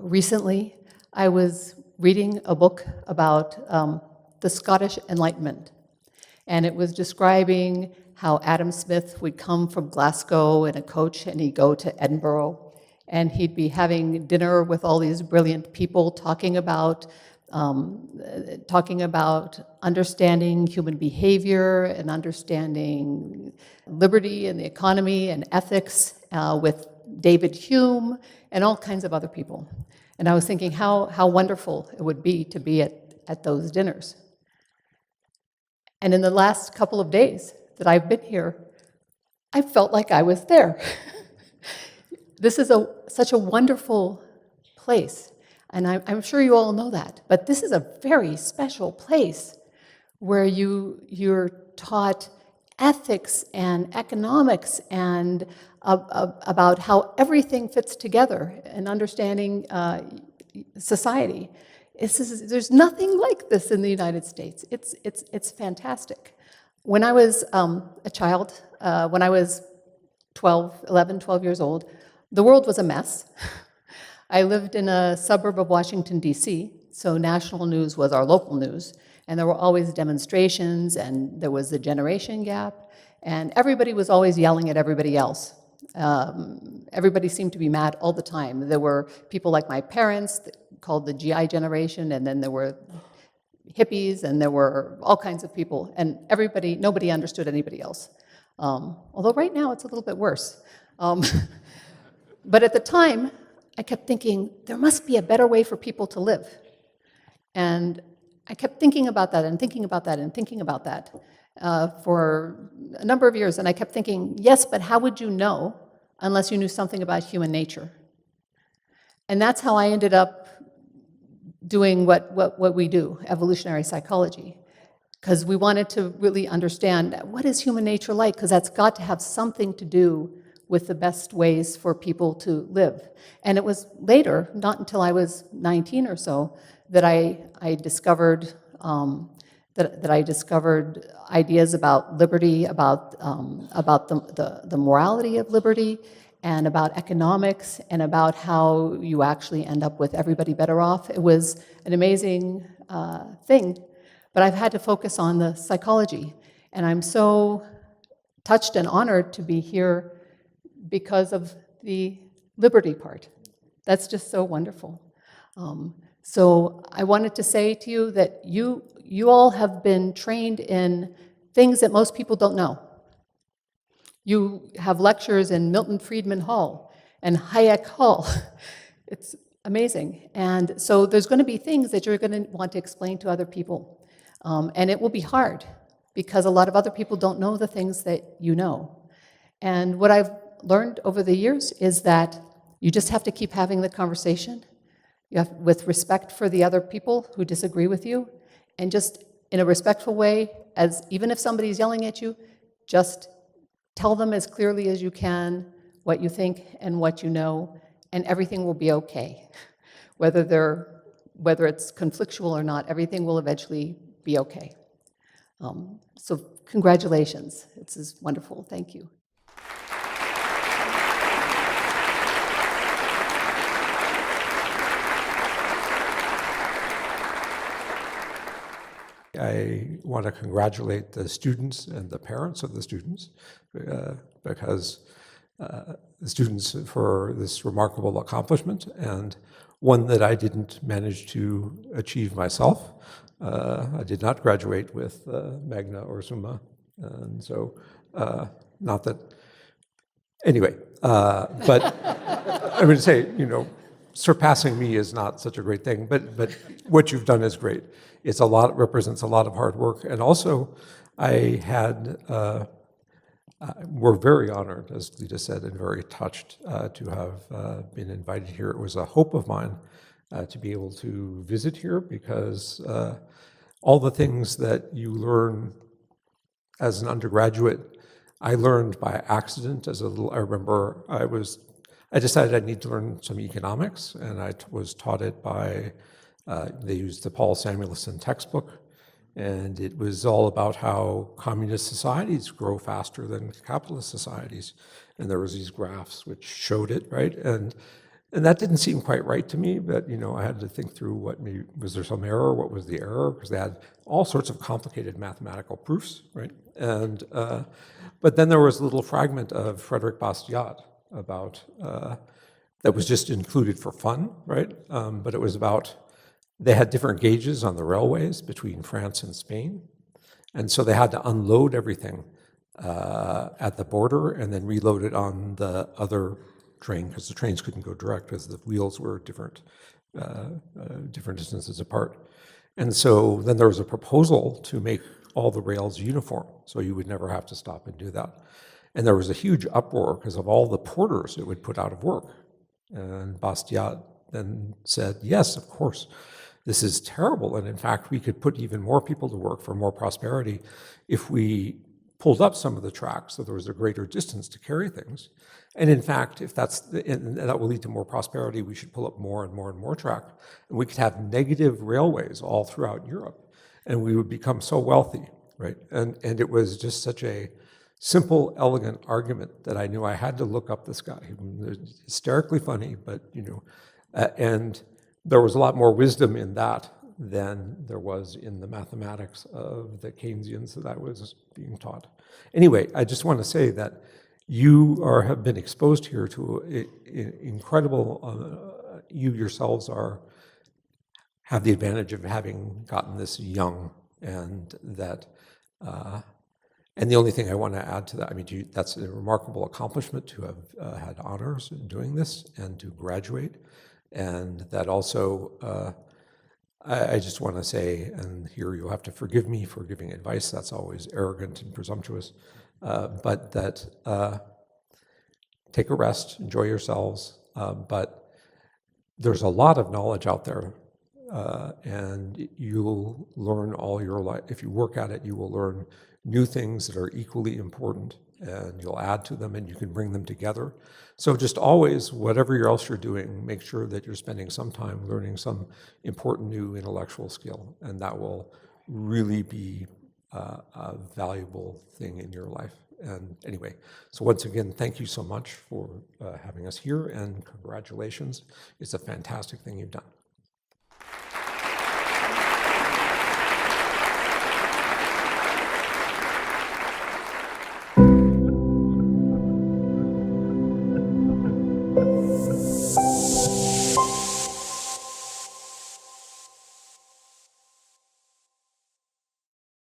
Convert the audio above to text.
Recently, I was reading a book about the Scottish Enlightenment, and it was describing how Adam Smith would come from Glasgow in a coach and he'd go to Edinburgh, and he'd be having dinner with all these brilliant people talking about understanding human behavior and understanding liberty and the economy and ethics with David Hume and all kinds of other people. And I was thinking how wonderful it would be to be at those dinners. And in the last couple of days that I've been here, I felt like I was there. This is such a wonderful place, and I'm sure you all know that, but this is a very special place where you're taught ethics and economics and about how everything fits together and understanding society. There's nothing like this in the United States. It's fantastic. When I was a child, when I was 11, 12 years old, the world was a mess. I lived in a suburb of Washington, D.C., so national news was our local news, and there were always demonstrations, and there was the generation gap, and everybody was always yelling at everybody else. Everybody seemed to be mad all the time. There were people like my parents called the GI generation, and then there were hippies, and there were all kinds of people, and nobody understood anybody else. Although right now it's a little bit worse. But at the time, I kept thinking, there must be a better way for people to live. And I kept thinking about that and thinking about that and thinking about that for a number of years. And I kept thinking, yes, but how would you know unless you knew something about human nature? And that's how I ended up doing what we do, evolutionary psychology, because we wanted to really understand what is human nature like, because that's got to have something to do with the best ways for people to live. And it was later, not until I was 19 or so, that I discovered that I discovered ideas about liberty, about the morality of liberty, and about economics, and about how you actually end up with everybody better off. It was an amazing thing, but I've had to focus on the psychology, and I'm so touched and honored to be here because of the liberty part. That's just so wonderful. So I wanted to say to you that you all have been trained in things that most people don't know. You have lectures in Milton Friedman Hall and Hayek Hall. It's amazing. And so there's going to be things that you're going to want to explain to other people. And it will be hard because a lot of other people don't know the things that you know. And what I've learned over the years is that you just have to keep having the conversation with respect for the other people who disagree with you, and just in a respectful way, as even if somebody's yelling at you, just tell them as clearly as you can what you think and what you know, and everything will be okay. Whether it's conflictual or not, everything will eventually be okay. So congratulations. This is wonderful. Thank you. I want to congratulate the students and the parents of the students because the students for this remarkable accomplishment, and one that I didn't manage to achieve myself. I did not graduate with magna or summa, and so not that. Anyway, but I would say, surpassing me is not such a great thing, but what you've done is great. It's represents a lot of hard work, and also we're very honored, as Leda said, and very touched to have been invited here. It was a hope of mine to be able to visit here because all the things that you learn as an undergraduate, I learned by accident I remember I decided I need to learn some economics, and I was taught it by, they used the Paul Samuelson textbook, and it was all about how communist societies grow faster than capitalist societies. And there was these graphs which showed it, right? And And that didn't seem quite right to me, but I had to think through was there some error? What was the error? Because they had all sorts of complicated mathematical proofs, right? And but then there was a little fragment of Frederick Bastiat about that was just included for fun, right? But it was about they had different gauges on the railways between France and Spain, and so they had to unload everything at the border and then reload it on the other train because the trains couldn't go direct because the wheels were different distances apart. And so then there was a proposal to make all the rails uniform, so you would never have to stop and do that. And there was a huge uproar because of all the porters it would put out of work. And Bastiat then said, yes, of course, this is terrible. And in fact, we could put even more people to work for more prosperity if we pulled up some of the tracks so there was a greater distance to carry things. And in fact, if and that will lead to more prosperity, we should pull up more and more and more track. And we could have negative railways all throughout Europe, and we would become so wealthy, right? And it was just such a simple, elegant argument that I knew I had to look up this guy. He was hysterically funny, but and there was a lot more wisdom in that than there was in the mathematics of the Keynesians that I was being taught. Anyway, I just want to say that you have been exposed here to incredible, you yourselves have the advantage of having gotten this young, and that, and the only thing I want to add to that, I mean, that's a remarkable accomplishment to have had honors in doing this and to graduate, and that also, I just want to say, and here you'll have to forgive me for giving advice, that's always arrogant and presumptuous, but that take a rest, enjoy yourselves, but there's a lot of knowledge out there, and you'll learn all your life. If you work at it, you will learn new things that are equally important, and you'll add to them and you can bring them together. So just always, whatever else you're doing, make sure that you're spending some time learning some important new intellectual skill, and that will really be a valuable thing in your life. And anyway, so once again, thank you so much for having us here, and congratulations. It's a fantastic thing you've done.